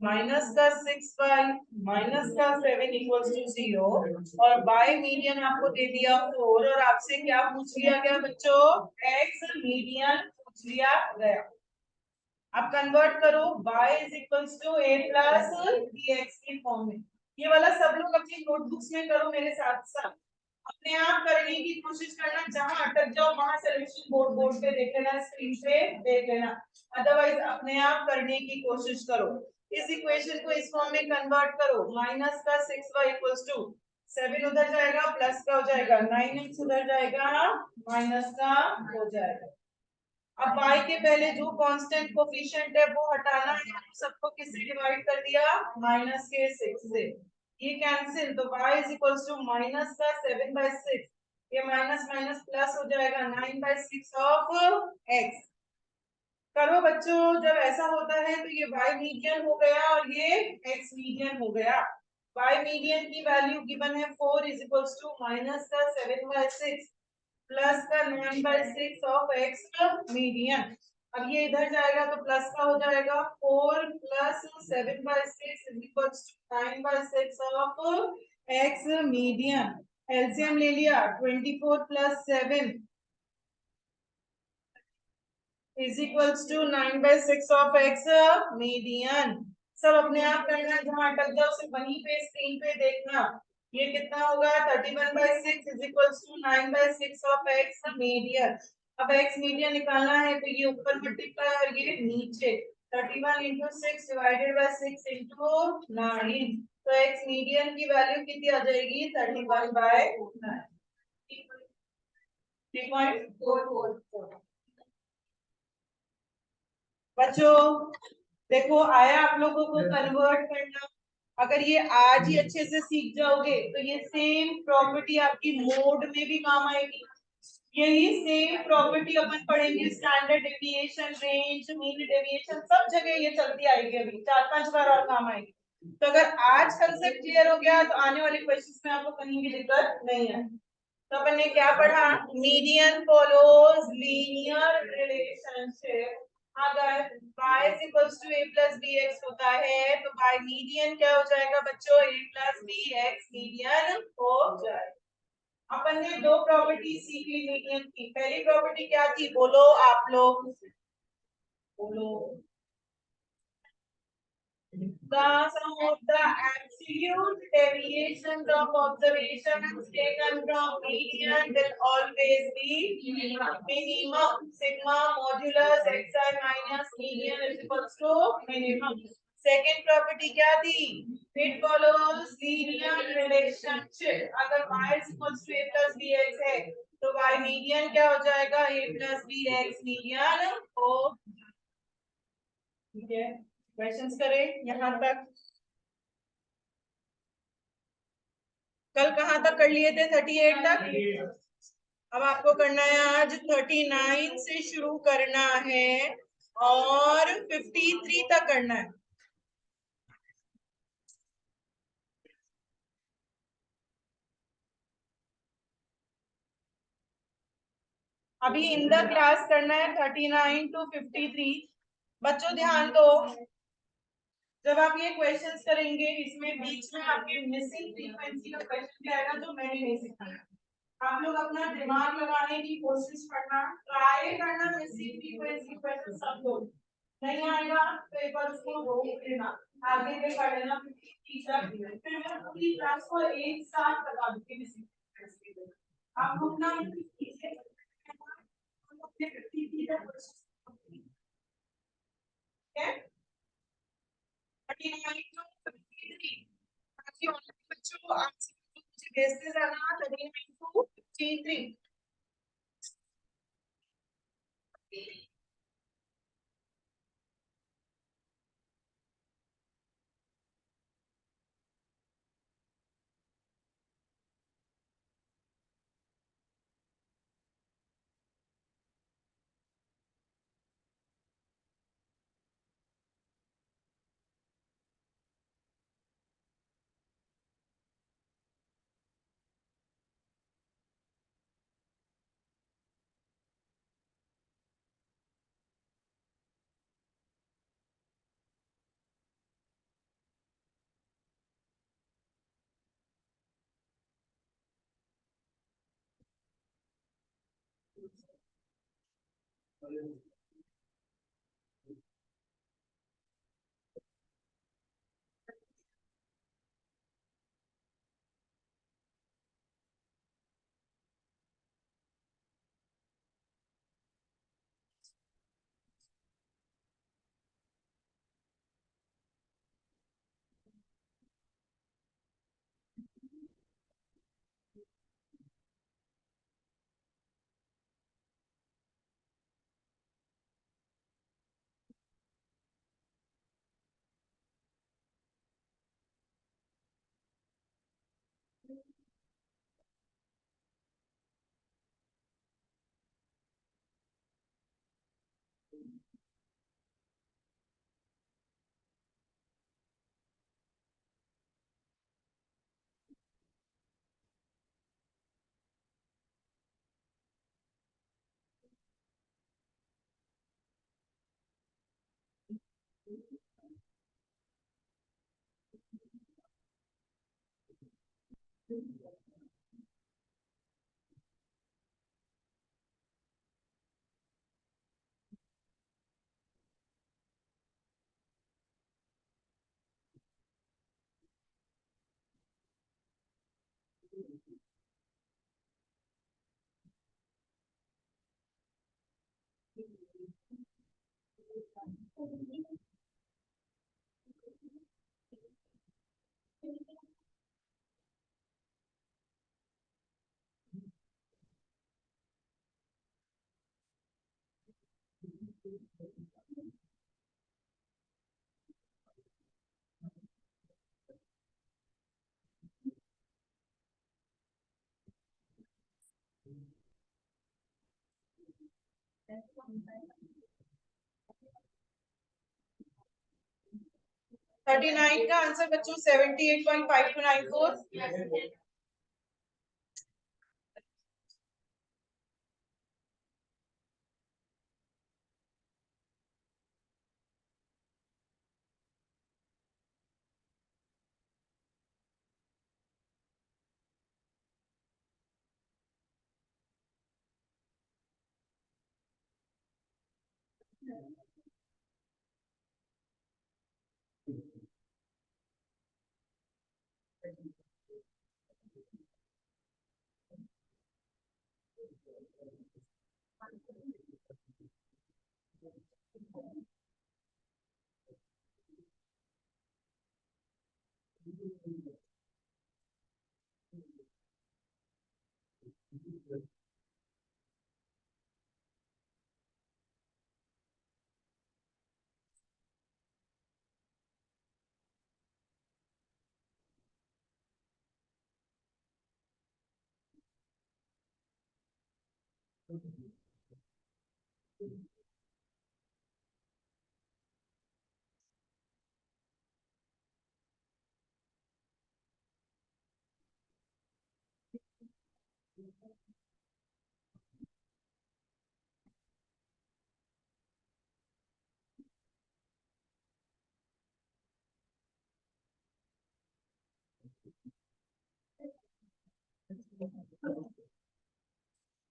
माइनस का 6y माइनस का 7 इक्वल्स टू 0 और बाय मीडियन आपको दे दिया 4 और आपसे क्या पूछ लिया गया बच्चों x मीडियन पूछ लिया गया। अब कन्वर्ट करो y is equals to a plus bx की फॉर्म में। ये वाला सब लोग अपनी नोटबुक्स में करो मेरे साथ साथ, अपने आप करने की कोशिश करना, जहां अटक जाओ वहां सोल्यूशन बोर्ड बोर्ड पे देख लेना, स्क्रीन पे देख लेना, अदरवाइज अपने आप करने की कोशिश करो। इस इक्वेशन को इस फॉर्म में कन्वर्ट करो, माइनस का 6y इक्वल्स टू 7 उधर जाएगा प्लस का हो जाएगा 9x उधर जाएगा माइनस का हो जाएगा। अब y के पहले जो कांस्टेंट कोफिशिएंट है वो हटाना है, सबको किससे डिवाइड कर दिया माइनस के 6 से, ये कैंसिल तो y is equals to minus का 7/6, ये माइनस माइनस प्लस हो जाएगा 9/6 ऑफ x। करो बच्चों, जब ऐसा होता है तो ये y मीडियन हो गया और ये x मीडियन हो गया। y मीडियन की वैल्यू गिवन है 4 इज इक्वल्स टू माइनस का 7/6 प्लस का 9/6 ऑफ x मीडियन। अब ये इधर जाएगा तो प्लस का हो जाएगा 4 plus 7/6 is equals to 9/6 of x median. LCM ले लिया 24 plus 7 is equals to 9/6 of x median. सब अपने आप करना है, जहां अटक जाओ सिर्फ वहीं पे स्क्रीन पे देखना। ये कितना होगा 31/6 is equals to 9/6 of x median. अब x मीडियन निकालना है तो ये ऊपर मल्टीप्लाई और ये नीचे 31 into 6 divided by 6 into 9, तो x मीडियन की वैल्यू कितनी आ जाएगी 31/9, 3.444। बच्चों देखो आया आप लोगों को कन्वर्ट करना, अगर ये आज ही अच्छे से सीख जाओगे तो ये सेम प्रॉपर्टी आपकी मोड में भी काम आएगी। यही सेम प्रॉपर्टी अपन पढ़ेंगे standard deviation, range, mean deviation, सब जगह ये चलती आएगी, अभी 4-5 बार और काम आएगी। तो अगर आज कंसेप्ट क्लियर हो गया तो आने वाले क्वेश्चंस में आपको कहीं भी दिक्कत नहीं है। तो अपन ने क्या पढ़ा, मीडियन फॉलोज लीनियर रिलेशनशिप। अगर y is equals to a plus bx होता है तो by मीडियन क्या हो जाएगा बच्चों a plus bx मीडियन हो जाएगा। अपन ने दो प्रॉपर्टी सीखी मीडियन की, पहली प्रॉपर्टी क्या थी बोलो आप लोग बोलो, the sum of the absolute deviations of observations taken from median will always be minimum. Sigma modulus xi minus median is equals to minimum. Second property क्या थी, इट फॉलोज लीनियर रिलेशनशिप। अगर y is equals to a plus bx है तो y median क्या हो जाएगा a plus bx median हो। ठीक है, क्वेश्चंस करें यहाँ तक। कल कहाँ तक कर लिए थे 38 तक, अब आपको करना है आज 39 से शुरू करना है और 53 तक करना है। अभी इन द क्लास करना है 39 to 53। बच्चों ध्यान दो, जब आप ये क्वेश्चंस करेंगे इसमें बीच में आपके मिसिंग फ्रीक्वेंसी का क्वेश्चन भी आएगा जो मैंने नहीं सिखाया। आप लोग अपना दिमाग लगाने की कोशिश करना, ट्राई करना, मिसिंग फ्रीक्वेंसी क्वेश्चन सब लोग, नहीं आएगा तो एक बार उसको रोक देना, आगे पे पढ़ लेना, टीचर फिर मैं पूरी क्लास को एक साथ बता दूंगी मिसिंग फ्रीक्वेंसी। आप लोग ना 39 to 53 बाकी और बच्चों आंसर मुझे भेजते जाना 39 to 53 39 का आंसर बच्चों 78.5294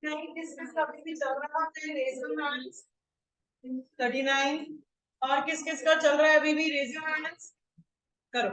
नहीं डिस्कस अभी भी चल रहा है रेज योर हैंड्स 39 और किस किस का चल रहा है अभी भी रेज योर हैंड्स करो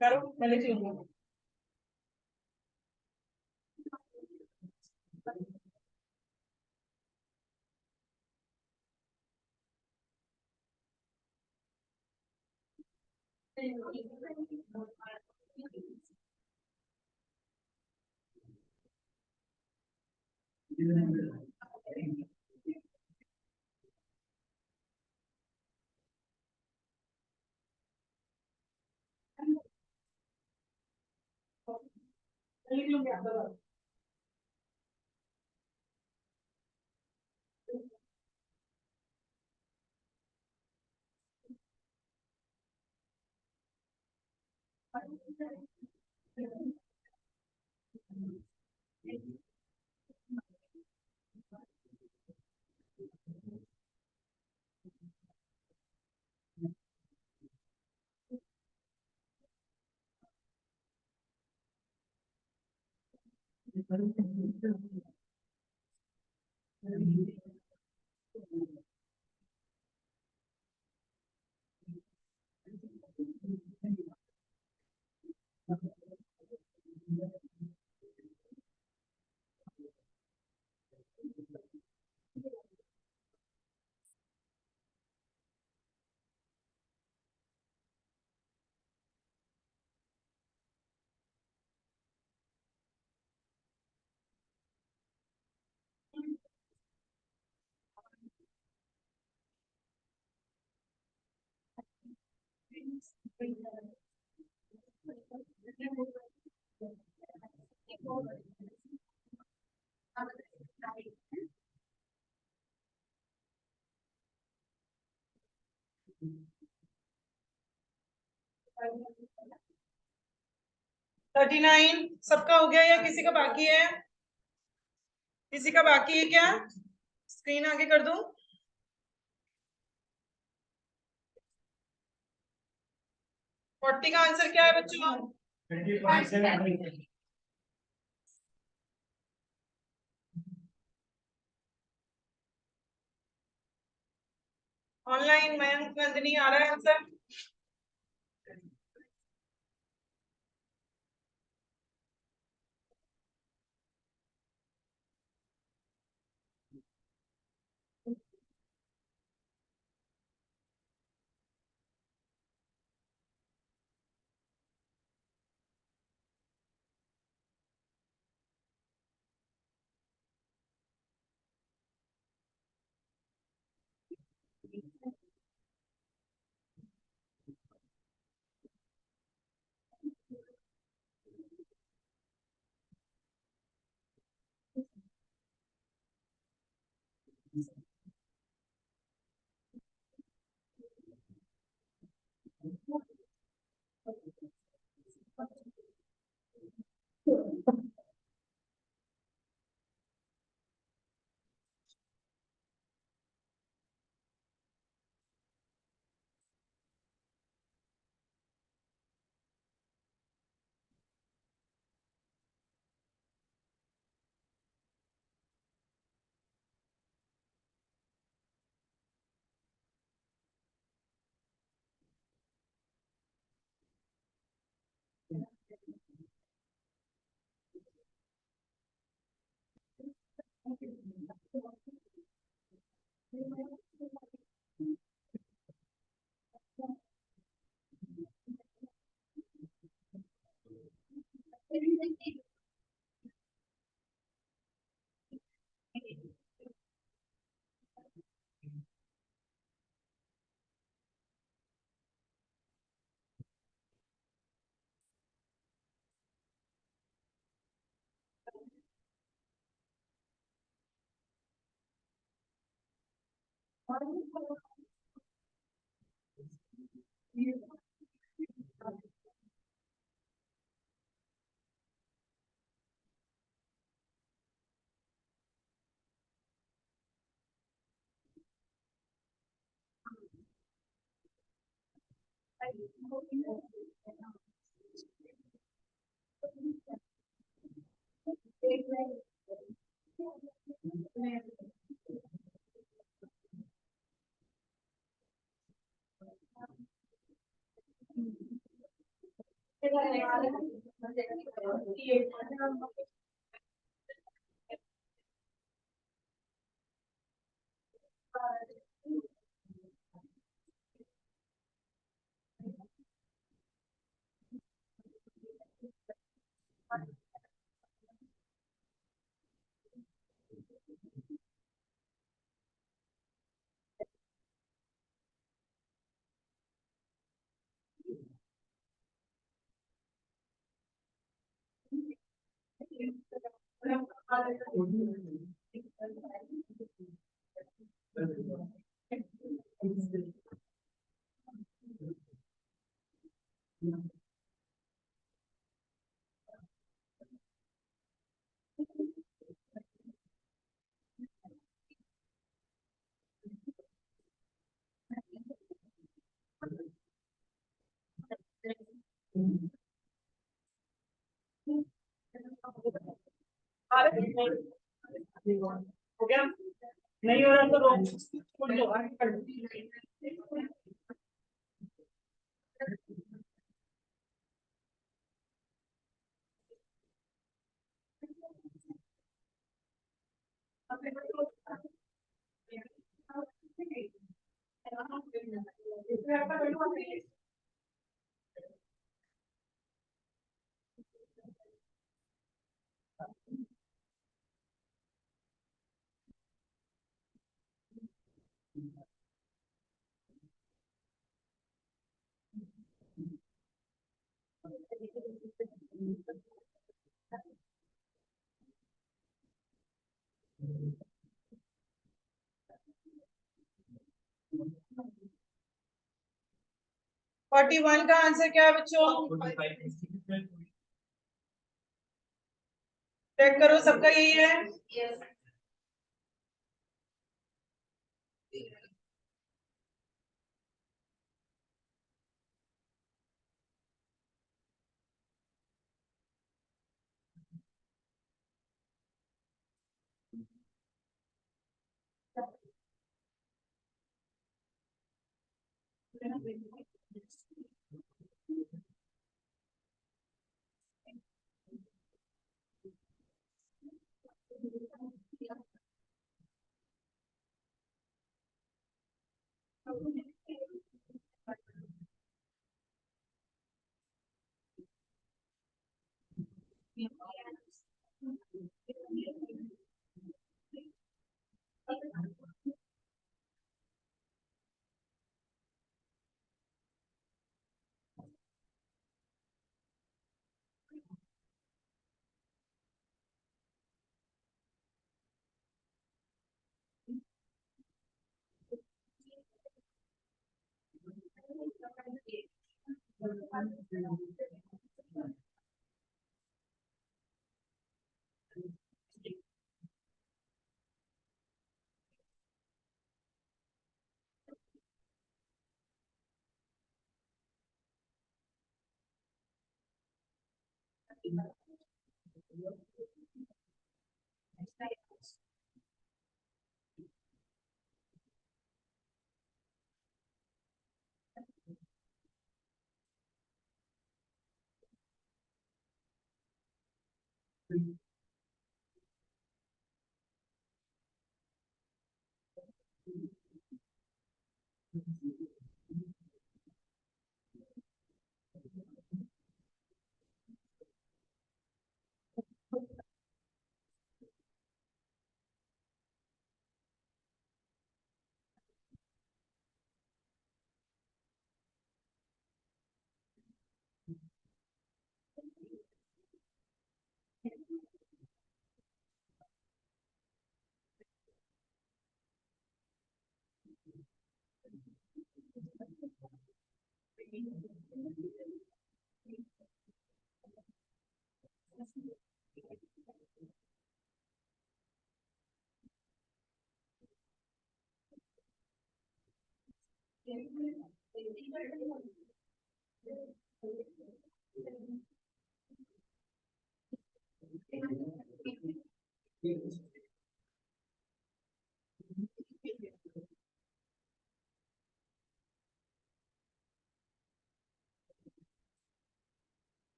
करो मैं लिख लूंगी। 39 सबका हो गया या किसी का बाकी है? किसी का बाकी है क्या? स्क्रीन आगे कर दूं? फोर्टी का आंसर क्या है बच्चों? 20.7। ऑनलाइन मयंक नंदिनी आ रहा है आंसर? हो गया, नहीं हो रहा तो रोक छोड़ दो। फोर्टी वन का आंसर क्या है बच्चों? चेक करो, सबका यही है।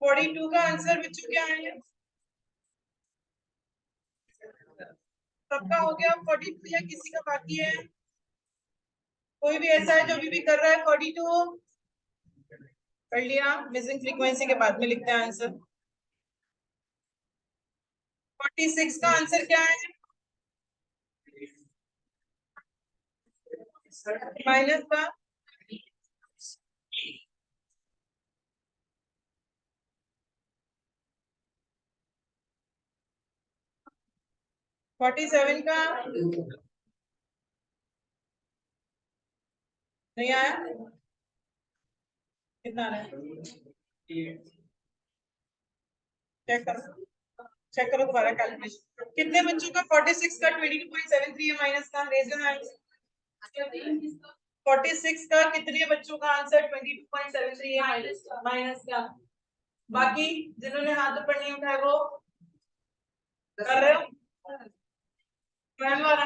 42 का आंसर बच्चों क्या है? सबका हो गया 42 या किसी का बाकी है? कोई भी ऐसा है जो भी कर रहा है 42? कर लिया। मिसिंग फ्रीक्वेंसी के बाद में लिखते हैं आंसर। 46 का आंसर क्या है? माइनस का 47 का नहीं आया। कितना आया? चेक करो, चेक करो दोबारा कैलकुलेशन। कितने बच्चों का 46 का 22.73 है माइनस का? Raise your hands. 46 का कितने बच्चों का आंसर 22.73 है माइनस का? बाकी जिन्होंने हाथ ऊपर नहीं उठाया वो कर रहे हो? मैम वाला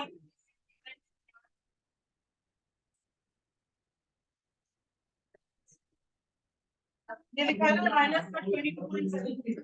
ये लिखा है ना माइनस का 22.73।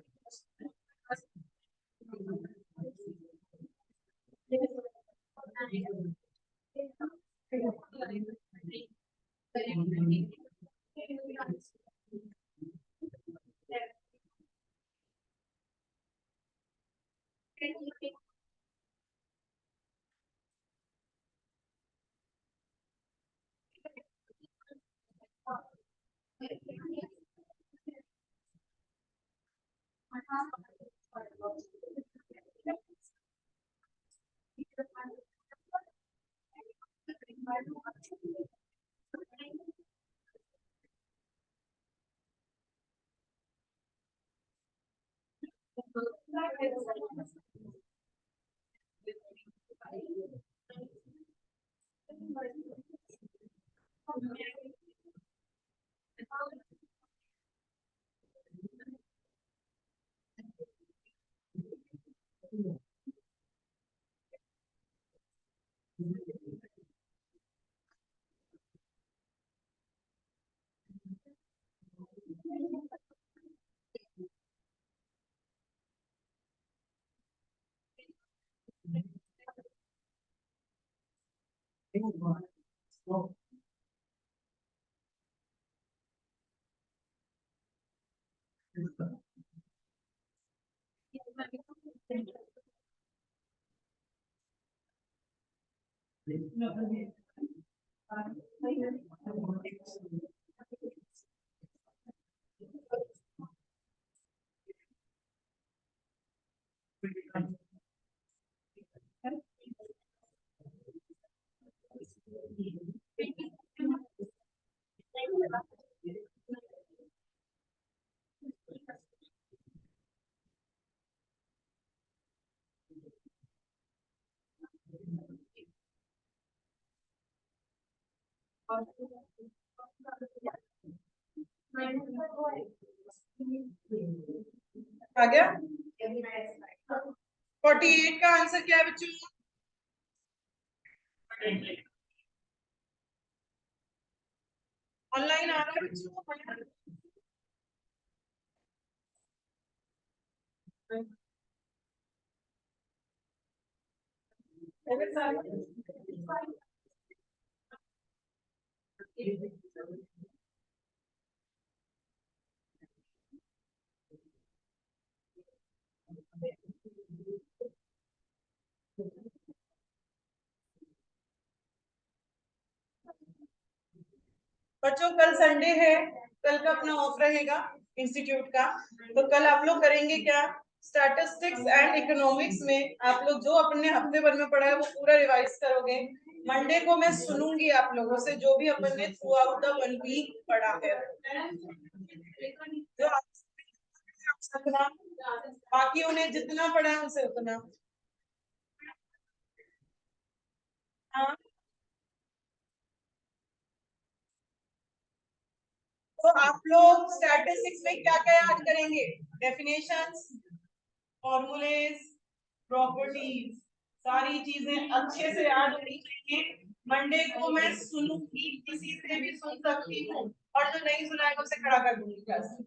आ गया। 48 का आंसर क्या है बच्चों? ऑनलाइन आ रहा है बच्चों? बच्चों कल संडे है, कल का अपना ऑफ रहेगा इंस्टीट्यूट का। तो कल आप लोग करेंगे क्या? स्टैटिस्टिक्स एंड इकोनॉमिक्स में आप लोग जो अपने हफ्ते भर में पढ़ा है वो पूरा रिवाइज करोगे। मंडे को मैं सुनूंगी आप लोगों से जो भी अपन ने थ्रू आउट द 1 वीक पढ़ा है, जो आप सकना, बाकी उन्हें जितना पढ़ा है उनसे उतना। हाँ, तो आप लोग स्टैटिस्टिक्स में क्या क्या याद करेंगे? डेफिनेशंस, फॉर्मूलेज, प्रॉपर्टीज, सारी चीजें अच्छे से याद होनी चाहिए। मंडे को मैं सुनूंगी, किसी से भी सुन सकती हूँ, और जो नहीं सुनाएगा उसे खड़ा कर दूंगी क्लास में।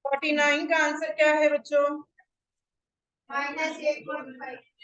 49 का आंसर क्या है बच्चों? -8.5।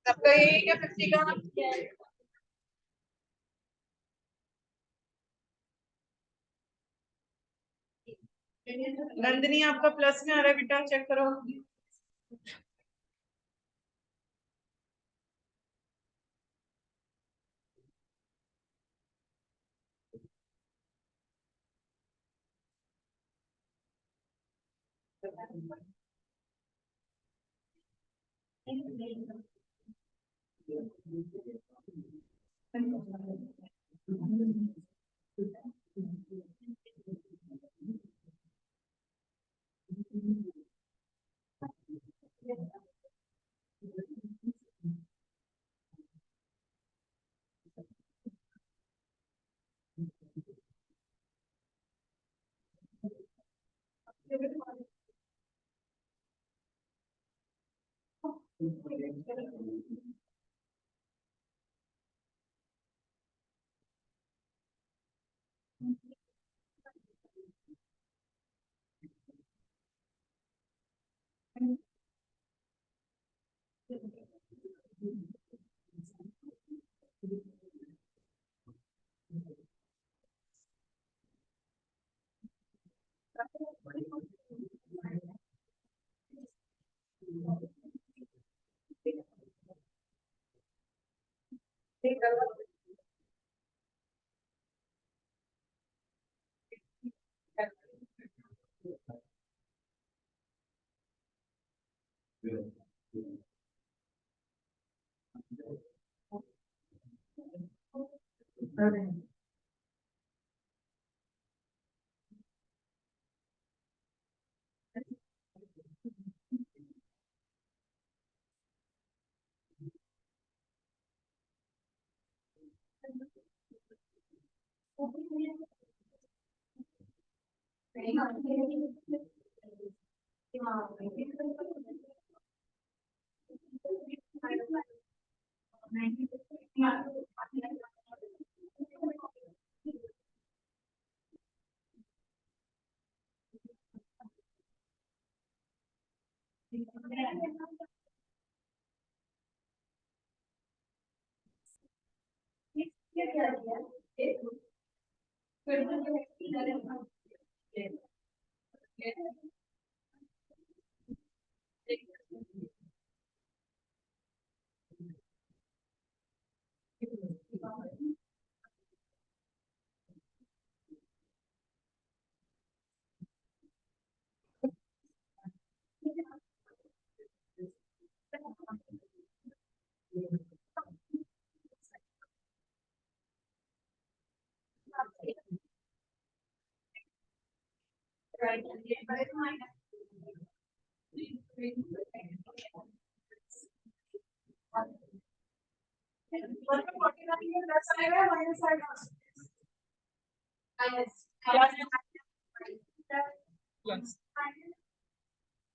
सबका यही क्या 50 का? नंदिनी आपका प्लस में आ रहा है बेटा, चेक करो।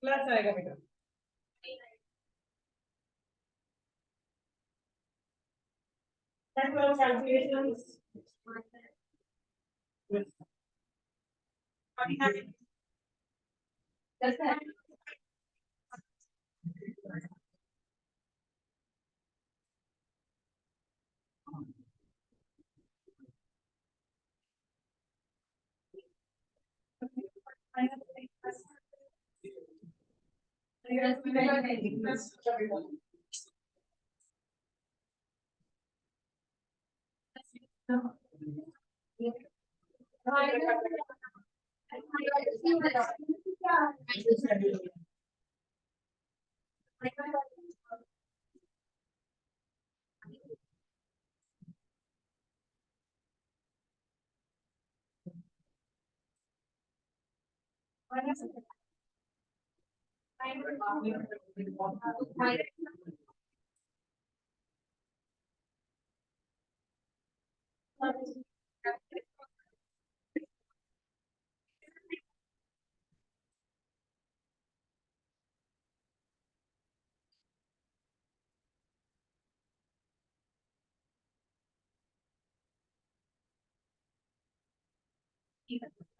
प्लस आएगा बेटा। Calculations.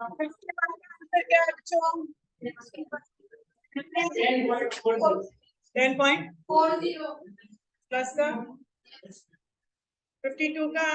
फिफ्टी आंसर क्या है बच्चों? 10.40 प्लस का 52 का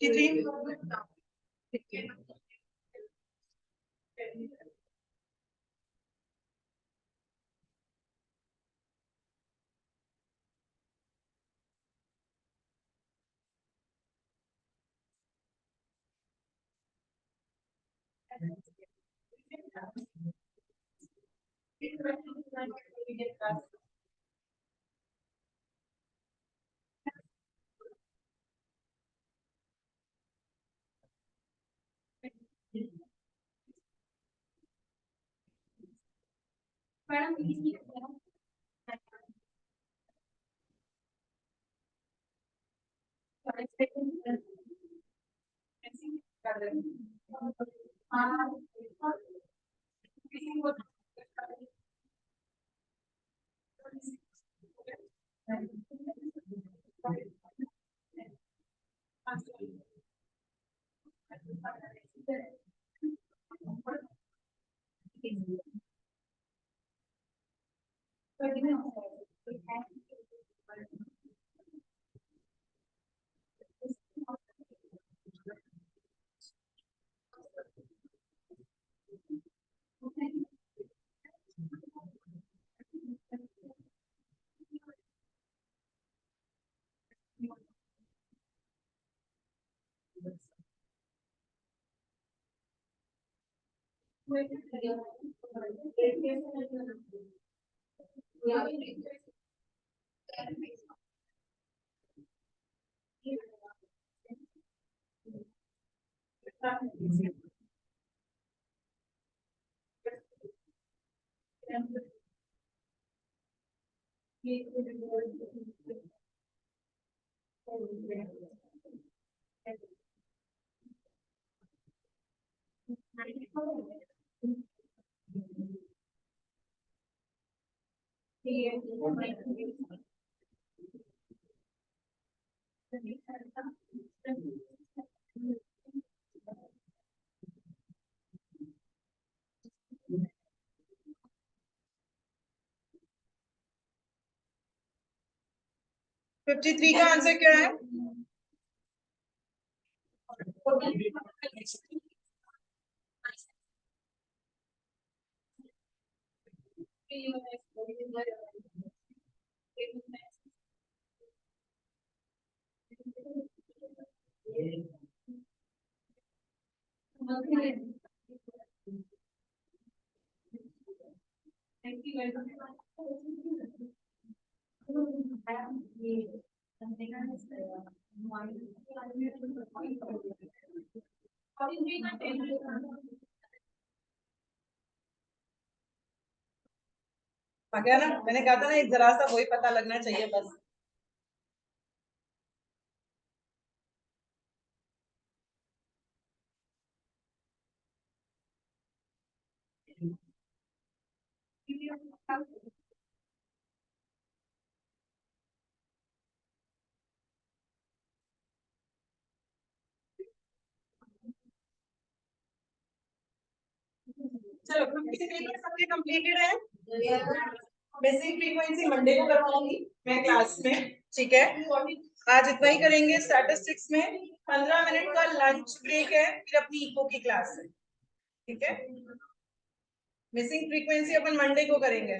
कितनी 53 का आंसर क्या है? आ गया ना, मैंने कहा था ना एक जरा सा वही पता लगना चाहिए बस। चलो 53 तो सबके कंप्लीटेड है। बेसिक फ्रीक्वेंसी मंडे को करवाऊंगी मैं क्लास में, ठीक है। आज इतना ही करेंगे। स्टैटिस्टिक्स में 15 मिनट का लंच ब्रेक है, फिर अपनी इको की क्लास है, ठीक है। मिसिंग फ्रीक्वेंसी अपन मंडे को करेंगे।